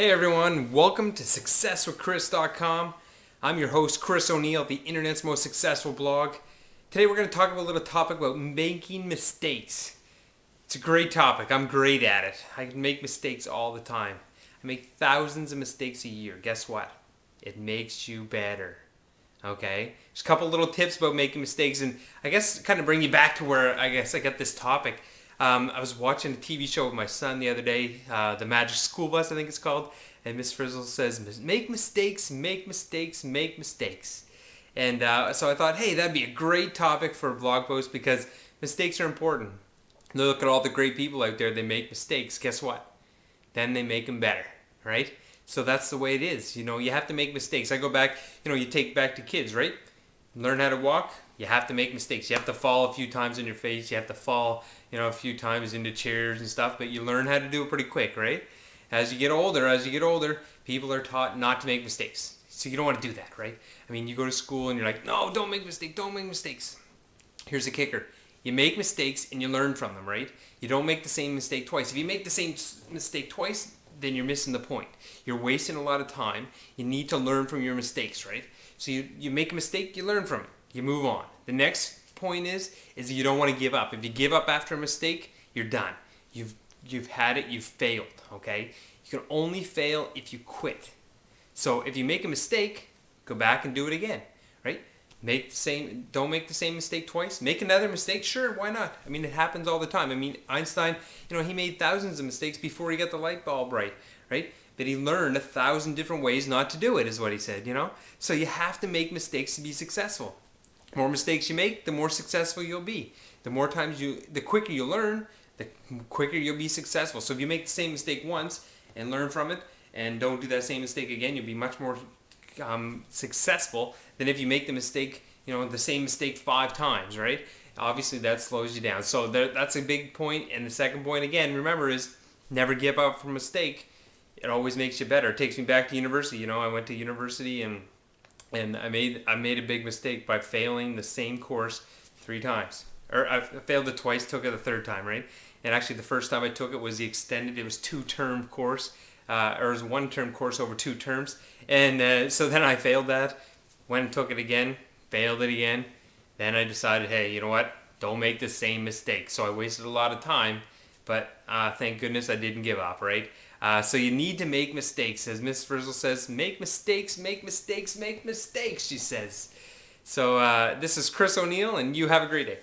Hey everyone, welcome to SuccessWithChris.com. I'm your host, Chris O'Neill, the internet's most successful blog. Today we're going to talk about a little topic about making mistakes. It's a great topic. I'm great at it. I make mistakes all the time. I make thousands of mistakes a year. Guess what? It makes you better. Okay? Just a couple little tips about making mistakes, and I guess kind of bring you back to where I got this topic. I was watching a TV show with my son the other day, The Magic School Bus, I think it's called, and Miss Frizzle says, make mistakes, make mistakes, make mistakes. And so I thought, hey, that'd be a great topic for a blog post because mistakes are important. Look at all the great people out there, they make mistakes. Guess what? Then they make them better, right? So that's the way it is. You know, you have to make mistakes. I go back, you take back to kids, right? Learn how to walk, you have to make mistakes. You have to fall a few times on your face. You have to fall, a few times into chairs and stuff, but you learn how to do it pretty quick, right? As you get older, people are taught not to make mistakes. So you don't want to do that, right? I mean, you go to school and you're like, no, don't make mistakes. Here's the kicker. You make mistakes and you learn from them, right? You don't make the same mistake twice. If you make the same mistake twice, then you're missing the point. You're wasting a lot of time. You need to learn from your mistakes, right? So you make a mistake, you learn from it. You move on. The next point is you don't want to give up. If you give up after a mistake, you're done. You've had it, you've failed, okay? You can only fail if you quit. So if you make a mistake, go back and do it again, right? Don't make the same mistake twice. Make another mistake, sure, why not? I mean, it happens all the time. I mean, Einstein, he made thousands of mistakes before he got the light bulb right? But he learned 1,000 different ways not to do it, is what he said, So you have to make mistakes to be successful. The more mistakes you make, the more successful you'll be. The quicker you learn, the quicker you'll be successful. So if you make the same mistake once and learn from it and don't do that same mistake again, you'll be much more successful than if you make the mistake, the same mistake 5 times, right? Obviously that slows you down. So that's a big point. And the second point, again, remember, is never give up from a mistake. It always makes you better. It takes me back to university. I went to university and I made a big mistake by failing the same course 3 times. Or I failed it twice, took it the third time, right? And actually the first time I took it was the extended, it was 2-term course, or it was 1-term course over 2 terms. And so then I failed that, went and took it again, failed it again. Then I decided, hey, you know what? Don't make the same mistake. So I wasted a lot of time, but thank goodness I didn't give up, right? So you need to make mistakes. As Miss Frizzle says, make mistakes, make mistakes, make mistakes, she says. So this is Chris O'Neill, and you have a great day.